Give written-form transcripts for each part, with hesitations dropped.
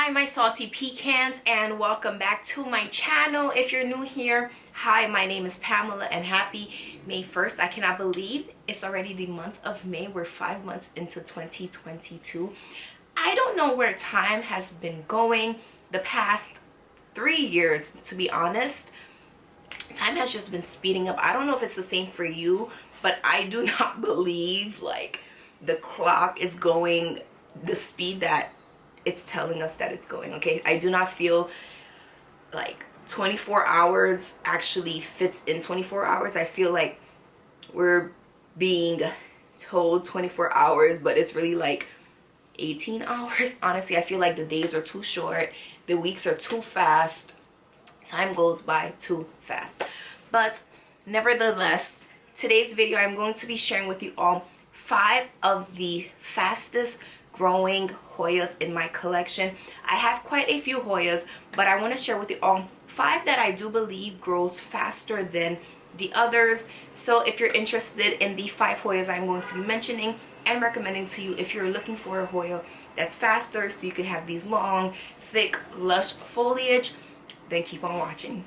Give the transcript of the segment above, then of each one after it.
Hi my salty pecans, and welcome back to my channel. If you're new here, hi, my name is Pamela and happy May 1st. I cannot believe it's already the month of May. We're 5 months into 2022. I don't know where time has been going the past 3 years, to be honest. Time has just been speeding up. I don't know if it's the same for you, but I do not believe like the clock is going the speed that it's telling us that it's going. Okay, I do not feel like 24 hours actually fits in 24 hours. I feel like we're being told 24 hours, but it's really like 18 hours. Honestly, I feel like the days are too short, the weeks are too fast, time goes by too fast. But nevertheless, today's video I'm going to be sharing with you all 5 of the fastest growing Hoyas in my collection. I have quite a few Hoyas, but I want to share with you all 5 that I do believe grows faster than the others. So if you're interested in the 5 Hoyas I'm going to be mentioning and recommending to you, if you're looking for a Hoya that's faster so you can have these long, thick, lush foliage, then keep on watching.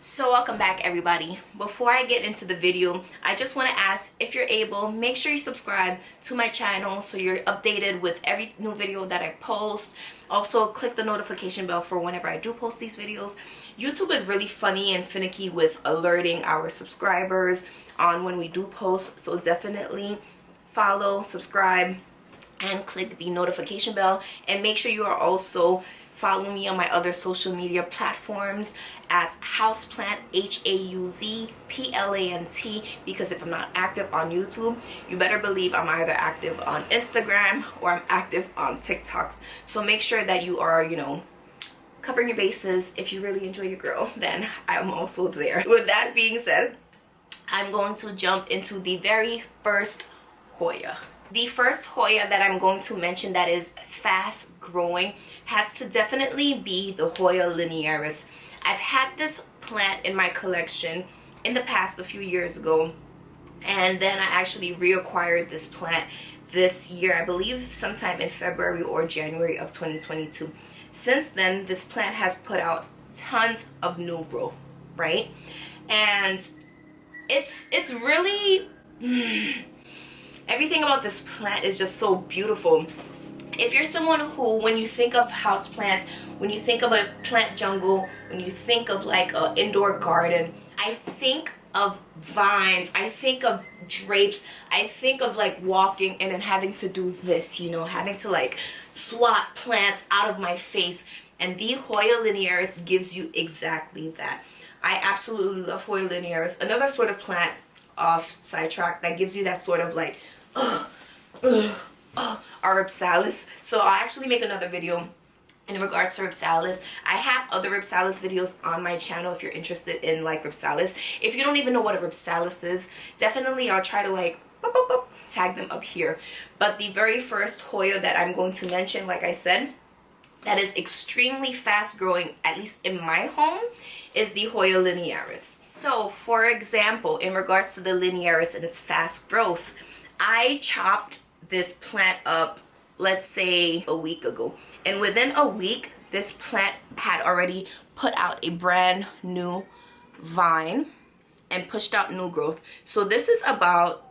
So welcome back everybody. Before I get into the video, I just want to ask, if you're able, make sure you subscribe to my channel so you're updated with every new video that I post. Also click the notification bell for whenever I do post these videos. YouTube is really funny and finicky with alerting our subscribers on when we do post, so definitely follow, subscribe, and click the notification bell. And make sure you are also following me on my other social media platforms at HauzPlant, HauzPlant, because if I'm not active on YouTube, you better believe I'm either active on Instagram or I'm active on TikToks. So make sure that you are, you know, covering your bases. If you really enjoy your girl, then I'm also there. With that being said, I'm going to jump into the very first Hoya. The first Hoya that I'm going to mention that is fast growing has to definitely be the Hoya linearis. I've had this plant in my collection in the past a few years ago, and then I actually reacquired this plant this year, I believe sometime in February or January of 2022. Since then, this plant has put out tons of new growth, right? And it's really everything about this plant is just so beautiful. If you're someone who, when you think of houseplants, when you think of a plant jungle, when you think of like an indoor garden, I think of vines, I think of drapes, I think of like walking and then having to do this, you know, having to like swat plants out of my face. And the Hoya linearis gives you exactly that. I absolutely love Hoya linearis. Another sort of plant, off sidetrack, that gives you that sort of like ripsalis. So I'll actually make another video in regards to ripsalis. I have other ripsalis videos on my channel if you're interested in like ripsalis. If you don't even know what a ripsalis is, definitely I'll try to like tag them up here. But the very first Hoya that I'm going to mention, like I said, that is extremely fast growing, at least in my home, is the Hoya linearis. So for example, in regards to the linearis and its fast growth, I chopped this plant up, let's say a week ago, and within a week this plant had already put out a brand new vine and pushed out new growth. So this is about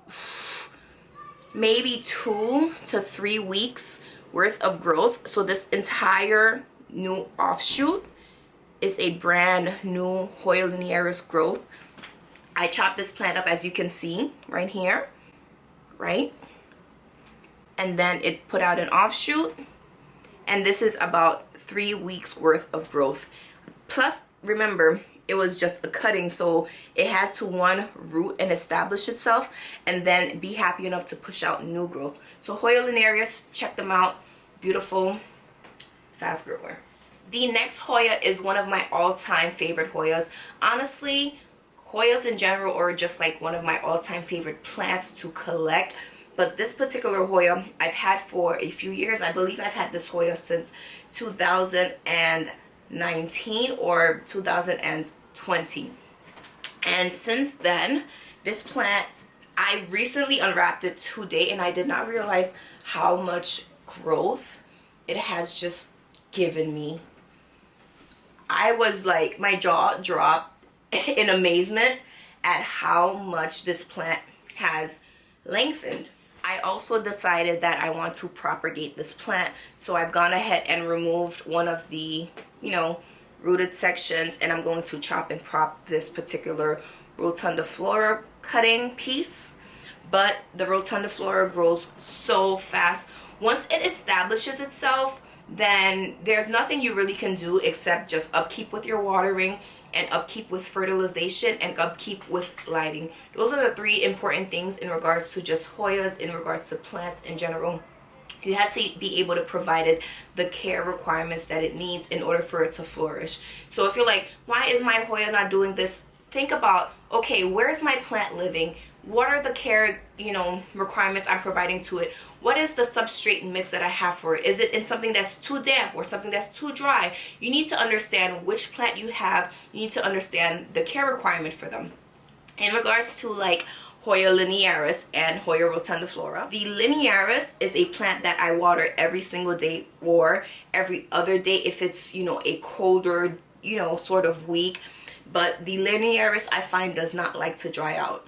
maybe 2 to 3 weeks worth of growth. So this entire new offshoot is a brand new Hoya linearis growth. I chopped this plant up, as you can see right here, right? And then it put out an offshoot, and this is about 3 weeks worth of growth. Plus, remember, it was just a cutting, so it had to root and establish itself and then be happy enough to push out new growth. So Hoya linearis, check them out. Beautiful, fast grower. The next Hoya is one of my all-time favorite Hoyas. Honestly, Hoyas in general are just like one of my all-time favorite plants to collect. But this particular Hoya I've had for a few years. I believe I've had this Hoya since 2019 or 2020. And since then, this plant, I recently unwrapped it today and I did not realize how much growth it has just given me. I was like, my jaw dropped in amazement at how much this plant has lengthened. I also decided that I want to propagate this plant, so I've gone ahead and removed one of the, you know, rooted sections, and I'm going to chop and prop this particular rotundiflora cutting piece. But the rotundiflora grows so fast. Once it establishes itself, then there's nothing you really can do except just upkeep with your watering and upkeep with fertilization and upkeep with lighting. Those are the three important things in regards to just Hoyas, in regards to plants in general. You have to be able to provide it the care requirements that it needs in order for it to flourish. So if you're like, why is my Hoya not doing this? Think about, okay, where is my plant living? What are the care, you know, requirements I'm providing to it? What is the substrate mix that I have for it? Is it in something that's too damp or something that's too dry? You need to understand which plant you have. You need to understand the care requirement for them. In regards to like Hoya linearis and Hoya rotundiflora, the linearis is a plant that I water every single day or every other day if it's, you know, a colder, you know, sort of week. But the linearis I find does not like to dry out.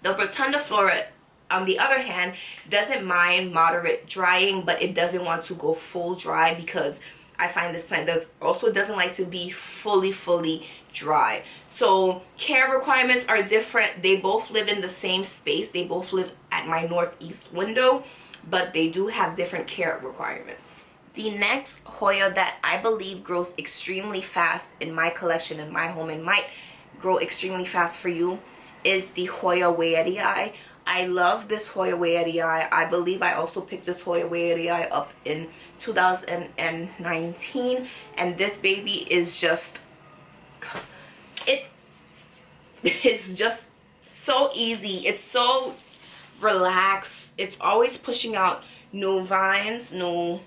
The rotundiflora, on the other hand, doesn't mind moderate drying, but it doesn't want to go full dry because I find this plant doesn't like to be fully dry. So care requirements are different. They both live in the same space. They both live at my northeast window, but they do have different care requirements. The next Hoya that I believe grows extremely fast in my collection, in my home, and might grow extremely fast for you, is the Hoya wayetii. I love this Hoya wayetii. I believe I also picked this Hoya wayetii up in 2019, and this baby is just, it is just so easy. It's so relaxed. It's always pushing out new vines, new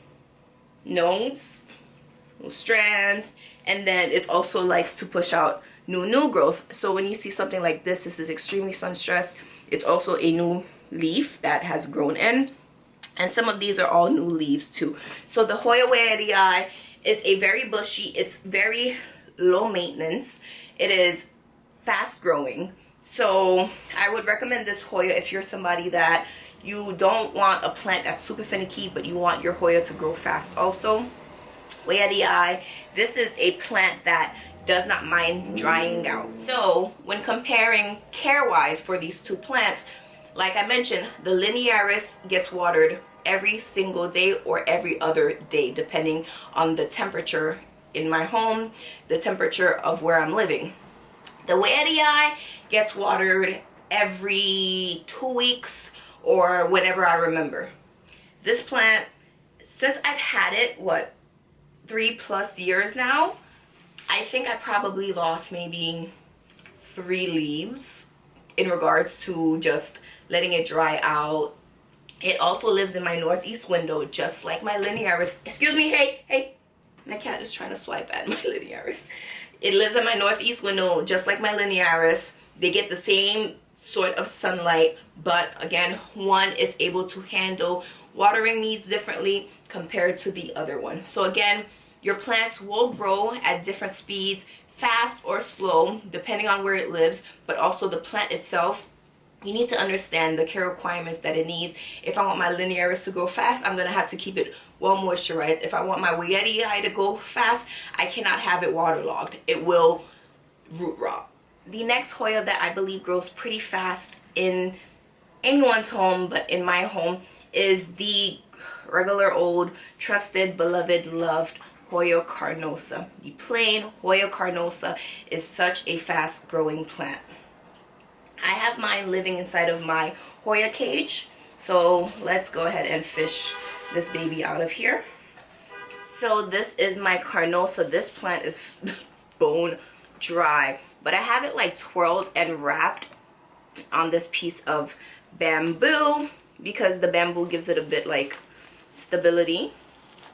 nodes, new strands, and then it also likes to push out new growth. So when you see something like this, this is extremely sun stressed. It's also a new leaf that has grown in, and some of these are all new leaves too. So the Hoya wayetii is a very bushy, it's very low maintenance, it is fast growing. So I would recommend this Hoya if you're somebody that you don't want a plant that's super finicky, but you want your Hoya to grow fast also. Wayetii, this is a plant that does not mind drying out. So when comparing care-wise for these two plants, like I mentioned, the linearis gets watered every single day or every other day, depending on the temperature in my home, the temperature of where I'm living. The wayetii gets watered every 2 weeks or whenever I remember. This plant, since I've had it, what, 3+ years now, I think I probably lost maybe 3 leaves in regards to just letting it dry out. It also lives in my northeast window, just like my linearis. Excuse me, hey, my cat is trying to swipe at my linearis. It lives in my northeast window, just like my linearis. They get the same sort of sunlight, but again, one is able to handle watering needs differently compared to the other one. So again, your plants will grow at different speeds, fast or slow, depending on where it lives, but also the plant itself. You need to understand the care requirements that it needs. If I want my linearis to grow fast, I'm going to have to keep it well moisturized. If I want my wayetii to go fast, I cannot have it waterlogged. It will root rot. The next Hoya that I believe grows pretty fast in anyone's home, but in my home, is the regular old, trusted, beloved, loved Hoya carnosa. The plain Hoya carnosa is such a fast growing plant. I have mine living inside of my Hoya cage, so let's go ahead and fish this baby out of here. So this is my carnosa. This plant is bone dry, but I have it like twirled and wrapped on this piece of bamboo because the bamboo gives it a bit like stability.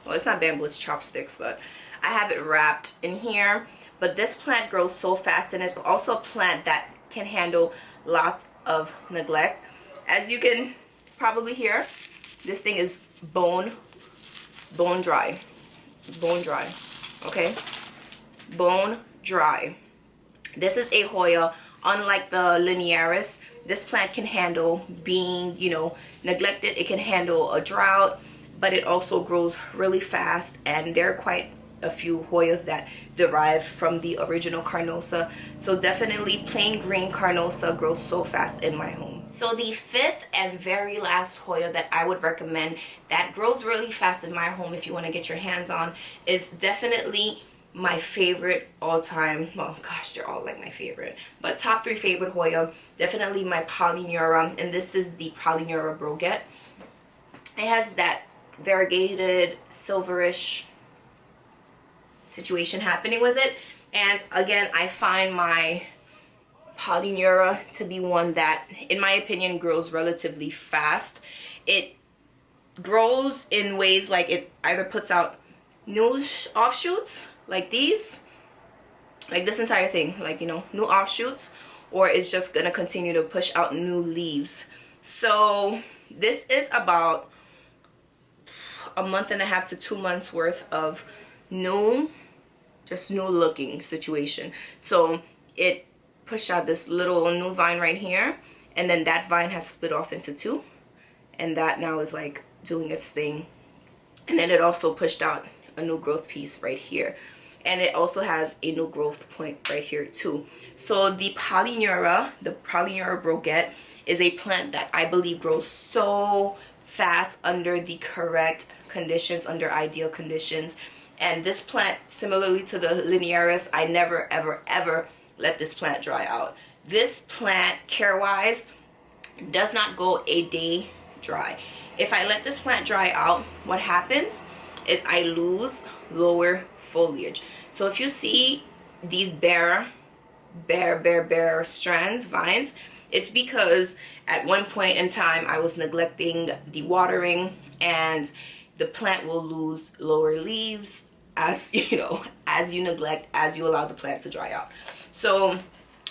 Well, it's not bamboo, it's chopsticks, but I have it wrapped in here but this plant grows so fast, and it's also a plant that can handle lots of neglect. As you can probably hear, this thing is bone dry, okay, bone dry. This is a Hoya. Unlike the linearis, this plant can handle being, you know, neglected. It can handle a drought, but it also grows really fast, and there are quite a few Hoyas that derive from the original carnosa. So definitely plain green carnosa grows so fast in my home. So the fifth and very last Hoya that I would recommend that grows really fast in my home if you want to get your hands on is definitely my favorite all time. Well, gosh, they're all like my favorite, but top 3 favorite Hoya, definitely my polyneura, and this is the polyneura broguette. It has that variegated silverish situation happening with it, and again, I find my polyneura to be one that, in my opinion, grows relatively fast. It grows in ways like it either puts out new offshoots like these, like this entire thing, like, you know, new offshoots, or it's just gonna continue to push out new leaves. So this is about a month and a half to 2 months worth of new looking situation. So it pushed out this little new vine right here, and then that vine has split off into 2, and that now is like doing its thing. And then it also pushed out a new growth piece right here, and it also has a new growth point right here too. So the polyneura broguette, is a plant that I believe grows so fast under the correct conditions, under ideal conditions. And this plant, similarly to the linearis, I never ever let this plant dry out. This plant, care wise, does not go a day dry. If I let this plant dry out, what happens is I lose lower foliage. So if you see these bare strands, vines, it's because at one point in time I was neglecting the watering, and the plant will lose lower leaves as you know, as you neglect, as you allow the plant to dry out. So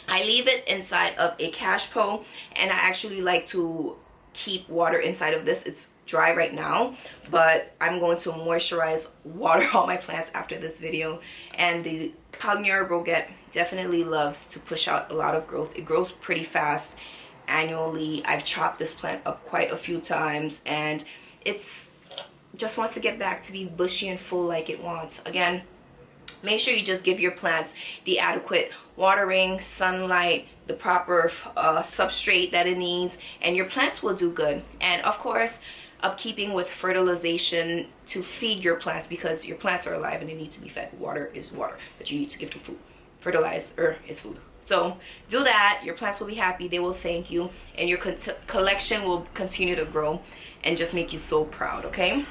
I leave it inside of a cash po, and I actually like to keep water inside of this. It's dry right now, but I'm going to moisturize, water all my plants after this video. And the polyneura broguette definitely loves to push out a lot of growth. It grows pretty fast annually. I've chopped this plant up quite a few times, and it's just wants to get back to be bushy and full like it wants. Again, make sure you just give your plants the adequate watering, sunlight, the proper substrate that it needs, and your plants will do good. And of course, upkeeping with fertilization to feed your plants, because your plants are alive and they need to be fed. Water is water, but you need to give them food. Fertilizer is food. So do that. Your plants will be happy. They will thank you, and your collection will continue to grow and just make you so proud, okay?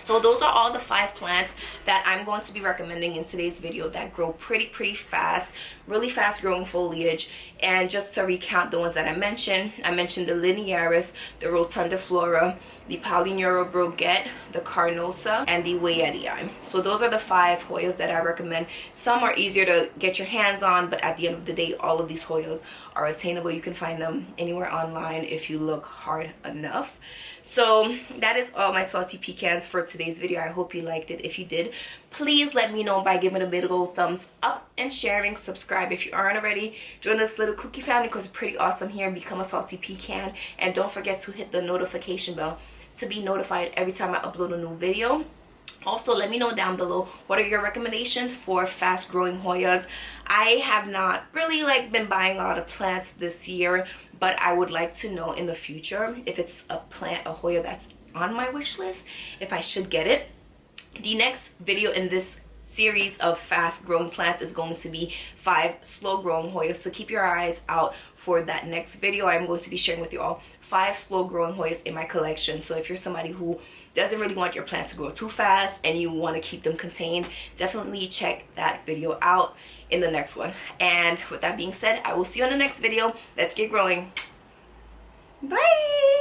So those are all the 5 plants that I'm going to be recommending in today's video that grow pretty fast, really fast growing foliage. And just to recount the ones that I mentioned the linearis, the rotundiflora, the polyneura broguette, the carnosa, and the wayetii. So those are the 5 Hoyas that I recommend. Some are easier to get your hands on, but at the end of the day, all of these Hoyas are attainable. You can find them anywhere online if you look hard enough. So that is all my salty pecans for today's video. I hope you liked it. If you did, please let me know by giving a big old thumbs up and sharing. Subscribe if you aren't already. Join this little cookie family because it's pretty awesome here. Become a salty pecan, and don't forget to hit the notification bell to be notified every time I upload a new video. Also, let me know down below, what are your recommendations for fast growing Hoyas? I have not really been buying a lot of plants this year, but I would like to know in the future if it's a plant, a Hoya that's on my wish list, if I should get it. The next video in this series of fast growing plants is going to be 5 slow growing Hoyas, so keep your eyes out for that next video. I'm going to be sharing with you all 5 slow growing Hoyas in my collection. So if you're somebody who doesn't really want your plants to grow too fast and you want to keep them contained, definitely check that video out in the next one. And with that being said, I will see you on the next video. Let's get growing. Bye.